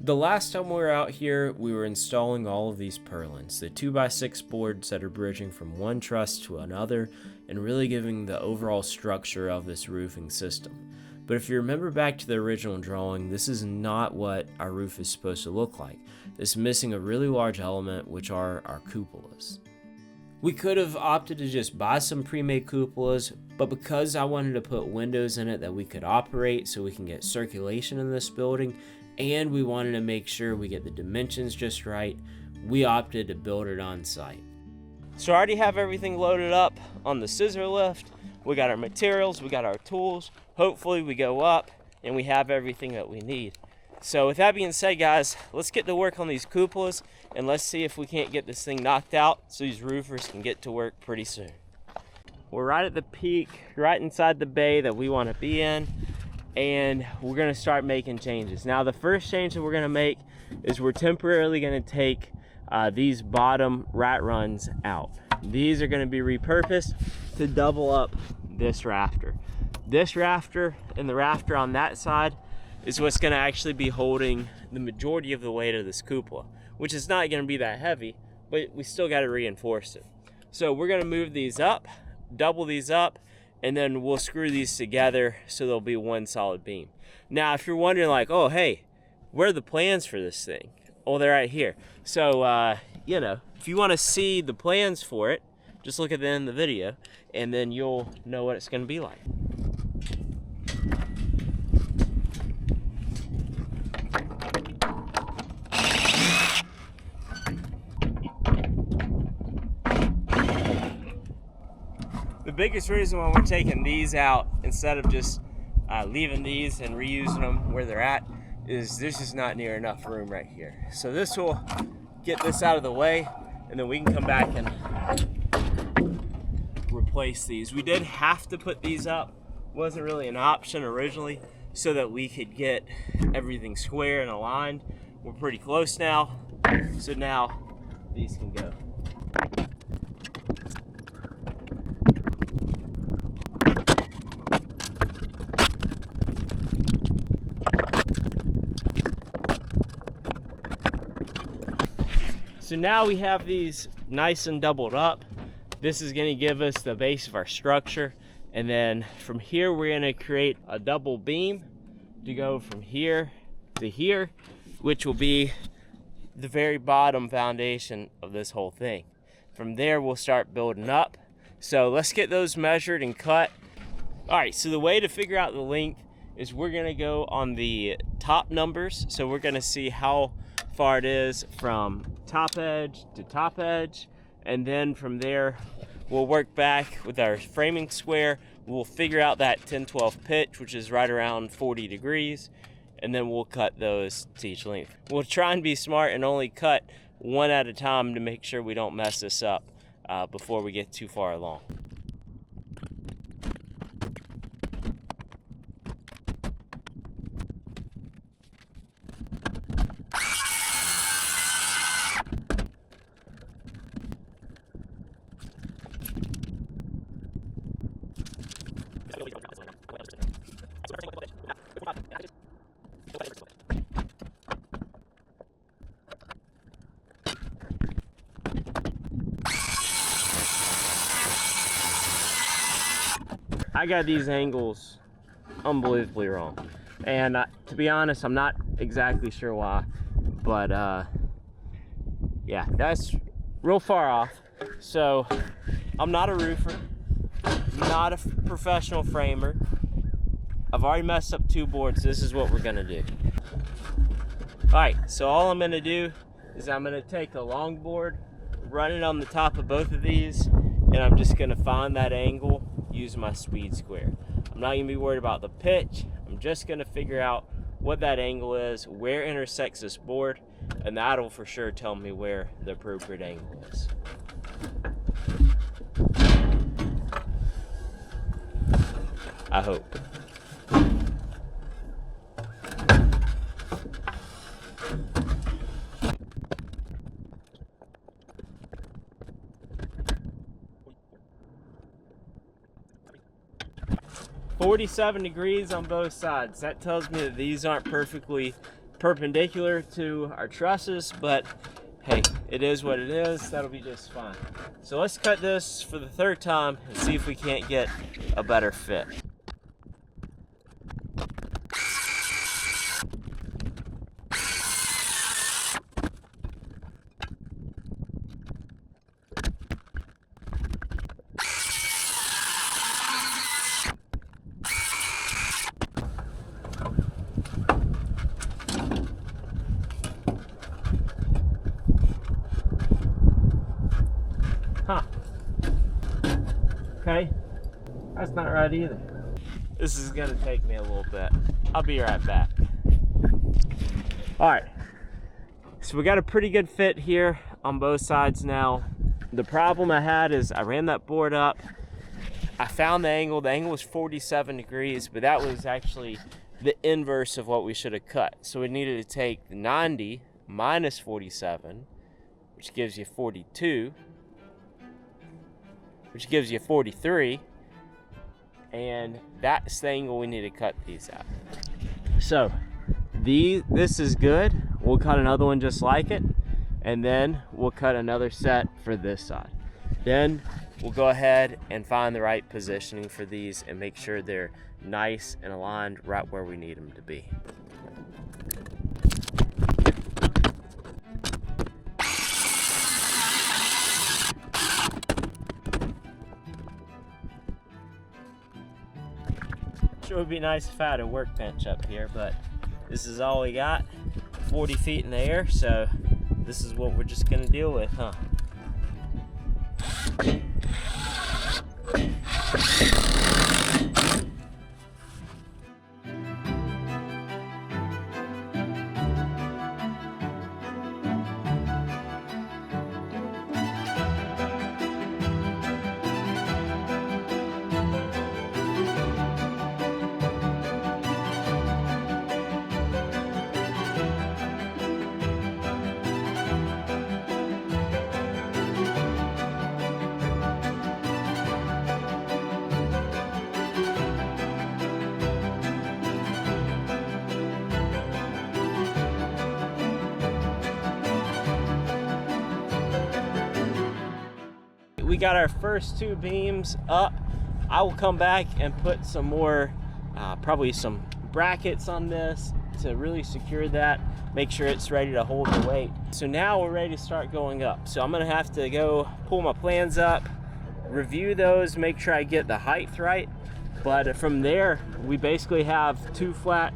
The last time we were out here, we were installing all of these purlins, the 2x6 boards that are bridging from one truss to another and really giving the overall structure of this roofing system. But if you remember back to the original drawing, this is not what our roof is supposed to look like. It's missing a really large element, which are our cupolas. We could have opted to just buy some pre-made cupolas, but because I wanted to put windows in it that we could operate so we can get circulation in this building, and we wanted to make sure we get the dimensions just right, we opted to build it on site. So I already have everything loaded up on the scissor lift. We got our materials, we got our tools. Hopefully we go up and we have everything that we need. So with that being said, guys, let's get to work on these cupolas and let's see if we can't get this thing knocked out so these roofers can get to work pretty soon. We're right at the peak, right inside the bay that we want to be in, and we're going to start making changes. Now the first change that we're going to make is we're temporarily going to take these bottom rat runs out. These are going to be repurposed to double up this rafter. This rafter and the rafter on that side is what's going to actually be holding the majority of the weight of this cupola, which is not going to be that heavy, but we still got to reinforce it. So we're going to move these up, double these up, and then we'll screw these together so there'll be one solid beam. Now, if you're wondering like, oh, hey, where are the plans for this thing? Oh, they're right here. So, you know, if you want to see the plans for it, just look at the end of the video, and then you'll know what it's going to be like. The biggest reason why we're taking these out instead of just leaving these and reusing them where they're at is there's just not near enough room right here. So this will get this out of the way, and then we can come back and replace these. We did have to put these up. Wasn't really an option originally, so that we could get everything square and aligned. We're pretty close now, so now these can go. So now we have these nice and doubled up. This is going to give us the base of our structure. And then from here, we're going to create a double beam to go from here to here, which will be the very bottom foundation of this whole thing. From there, we'll start building up. So let's get those measured and cut. All right, so the way to figure out the length is we're going to go on the top numbers. So we're going to see how far it is from top edge to top edge, and then from there we'll work back with our framing square. We'll figure out that 10-12 pitch, which is right around 40 degrees, and then we'll cut those to each length. We'll try and be smart and only cut one at a time to make sure we don't mess this up before we get too far along. I got these angles unbelievably wrong, and to be honest, I'm not exactly sure why, but yeah, that's real far off. So I'm not a roofer, not a professional framer. I've already messed up two boards. This is what we're gonna do. All right, so all I'm gonna do is I'm gonna take a long board, run it on the top of both of these, and I'm just gonna find that angle using my speed square. I'm not gonna be worried about the pitch. I'm just gonna figure out what that angle is, where it intersects this board, and that'll for sure tell me where the appropriate angle is. I hope. .47 degrees on both sides. That tells me that these aren't perfect perpendicular to our trusses, but hey, it is what it is. That'll be just fine. So let's cut this for the third time and see if we can't get a better fit. Huh. Okay, that's not right either. This is gonna take me a little bit. I'll be right back. All right, so we got a pretty good fit here on both sides now. The problem I had is I ran that board up. I found the angle was 47 degrees, but that was actually the inverse of what we should have cut. So we needed to take the 90 minus 47, which gives you 42, which gives you 43, and that's the angle we need to cut these at. So this is good. We'll cut another one just like it, and then we'll cut another set for this side. Then we'll go ahead and find the right positioning for these and make sure they're nice and aligned right where we need them to be. Sure would be nice if I had a workbench up here, but this is all we got. 40 feet in the air, so this is what we're just gonna deal with, huh? We got our first two beams up. I will come back and put some more, probably some brackets on this to really secure that, make sure it's ready to hold the weight. So now we're ready to start going up. So I'm gonna have to go pull my plans up, review those, make sure I get the height right. But from there, we basically have two flat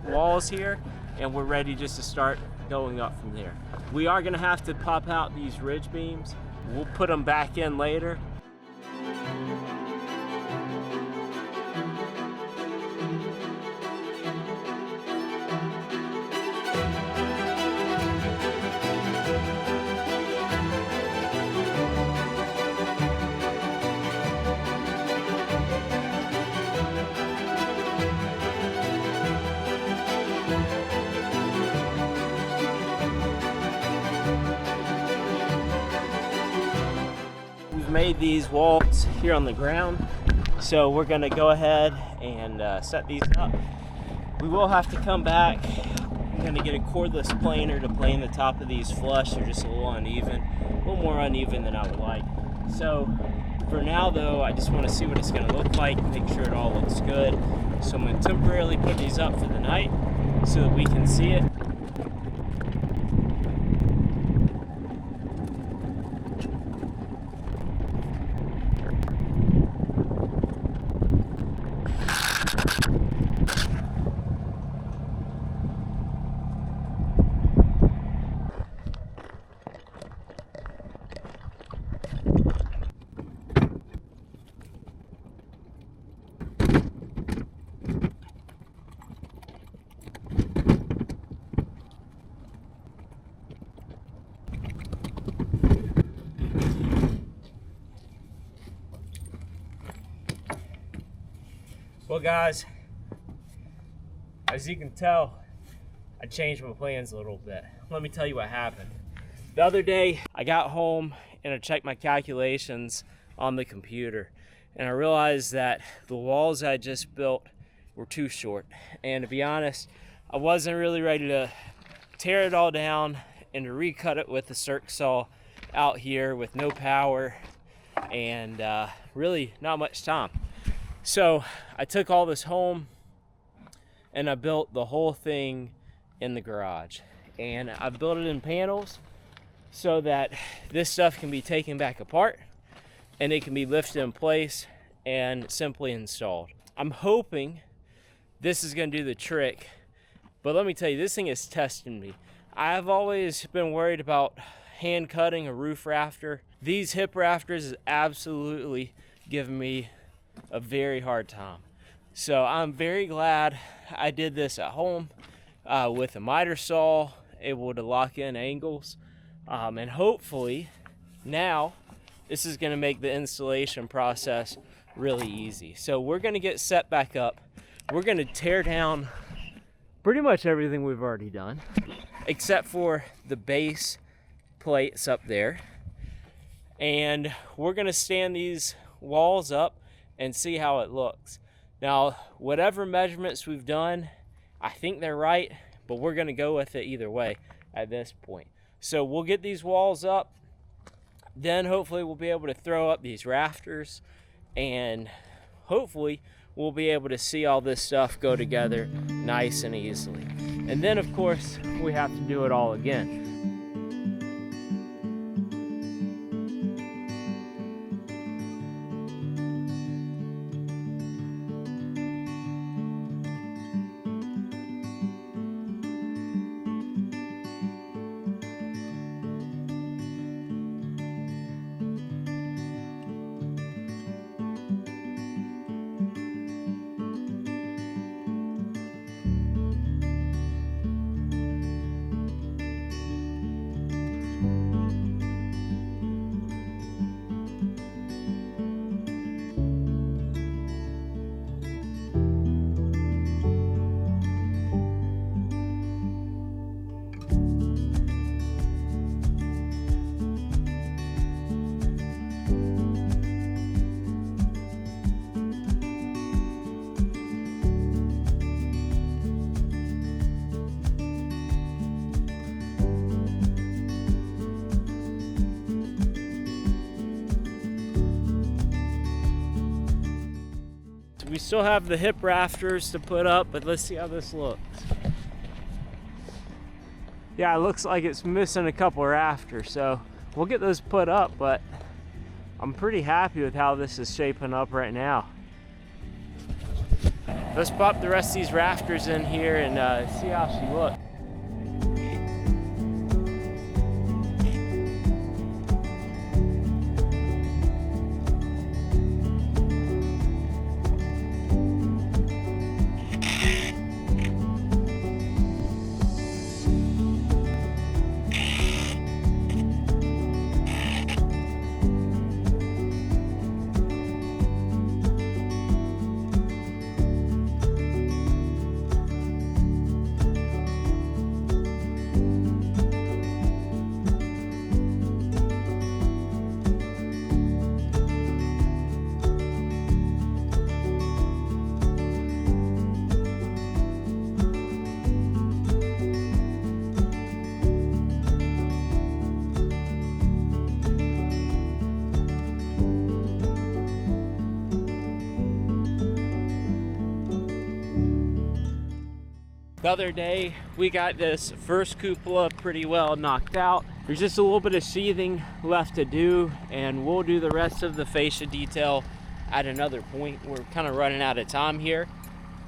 walls here, and we're ready just to start going up from there. We are gonna have to pop out these ridge beams. We'll put them back in later. Made these walls here on the ground, so we're gonna go ahead and set these up. We will have to come back. I'm gonna get a cordless planer to plane the top of these flush. They're just a little uneven, a little more uneven than I would like. So for now though, I just want to see what it's gonna look like, make sure it all looks good. So I'm gonna temporarily put these up for the night so that we can see it. Well guys, as you can tell, I changed my plans a little bit. Let me tell you what happened. The other day, I got home and I checked my calculations on the computer, and I realized that the walls I just built were too short. And to be honest, I wasn't really ready to tear it all down and to recut it with the circ saw out here with no power and really not much time. So I took all this home and I built the whole thing in the garage, and I built it in panels so that this stuff can be taken back apart and it can be lifted in place and simply installed. I'm hoping this is going to do the trick, but let me tell you, this thing is testing me. I've always been worried about hand cutting a roof rafter. These hip rafters is absolutely giving me a very hard time. So I'm very glad I did this at home with a miter saw, able to lock in angles, and hopefully now this is going to make the installation process really easy. So we're going to get set back up. We're going to tear down pretty much everything we've already done, except for the base plates up there. And we're going to stand these walls up and see how it looks. Now, whatever measurements we've done, I think they're right, but we're going to go with it either way at this point. So we'll get these walls up, then hopefully we'll be able to throw up these rafters, and hopefully we'll be able to see all this stuff go together nice and easily. And then of course we have to do it all again. We still have the hip rafters to put up, but let's see how this looks. Yeah, it looks like it's missing a couple rafters, so we'll get those put up, but I'm pretty happy with how this is shaping up right now. Let's pop the rest of these rafters in here and see how she looks. The other day, we got this first cupola pretty well knocked out. There's just a little bit of sheathing left to do, and we'll do the rest of the fascia detail at another point. We're kind of running out of time here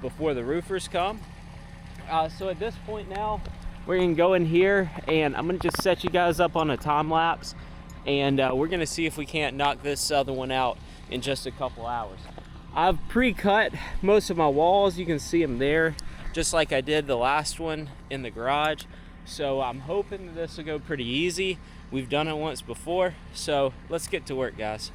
before the roofers come. So at this point now, we're gonna go in here and I'm gonna just set you guys up on a time lapse, and we're gonna see if we can't knock this other one out in just a couple hours. I've pre-cut most of my walls. You can see them there, just like I did the last one in the garage. So I'm hoping that this will go pretty easy. We've done it once before, so let's get to work, guys.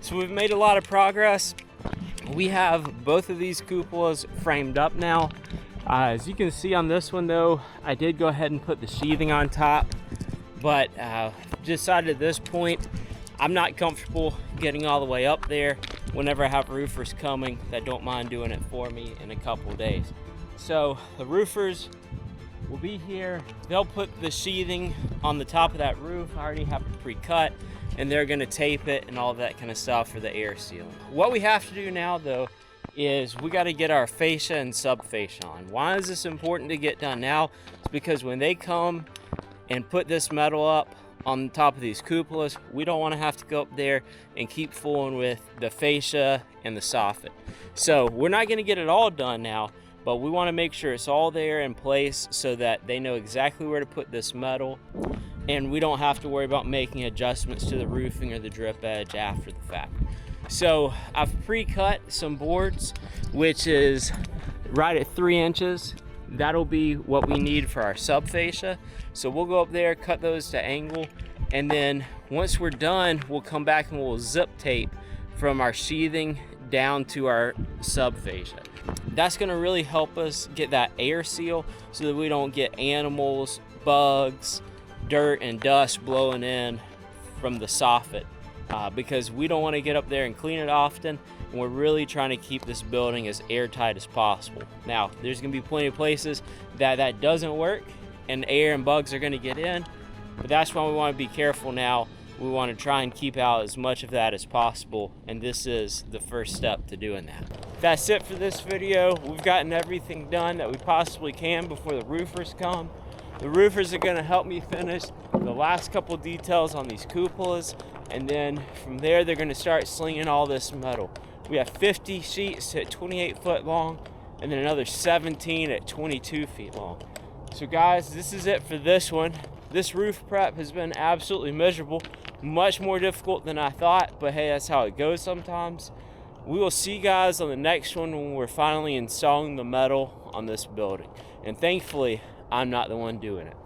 So we've made a lot of progress. We have both of these cupolas framed up now. As you can see on this one though, I did go ahead and put the sheathing on top, but decided at this point I'm not comfortable getting all the way up there whenever I have roofers coming that don't mind doing it for me in a couple of days. So the roofers will be here. They'll put the sheathing on the top of that roof. I already have it pre-cut, and they're gonna tape it and all that kind of stuff for the air sealing. What we have to do now though is we got to get our fascia and sub-fascia on. Why is this important to get done now? It's because when they come and put this metal up on top of these cupolas, we don't want to have to go up there and keep fooling with the fascia and the soffit. So we're not going to get it all done now, but we want to make sure it's all there in place so that they know exactly where to put this metal, and we don't have to worry about making adjustments to the roofing or the drip edge after the fact. So I've pre-cut some boards, which is right at 3 inches. That'll be what we need for our sub fascia. So we'll go up there, cut those to angle, and then once we're done, we'll come back and we'll zip tape from our sheathing down to our sub fascia. That's gonna really help us get that air seal so that we don't get animals, bugs, dirt, and dust blowing in from the soffit. Because we don't want to get up there and clean it often, and we're really trying to keep this building as airtight as possible. Now, there's going to be plenty of places that doesn't work and air and bugs are going to get in, but that's why we want to be careful now. We want to try and keep out as much of that as possible, and this is the first step to doing that. That's it for this video. We've gotten everything done that we possibly can before the roofers come. The roofers are going to help me finish the last couple details on these cupolas, and then from there they're going to start slinging all this metal. We have 50 sheets at 28 foot long and then another 17 at 22 feet long. So guys, this is it for this one. This roof prep has been absolutely miserable, much more difficult than I thought, but hey, that's how it goes sometimes. We will see you guys on the next one when we're finally installing the metal on this building, and thankfully I'm not the one doing it.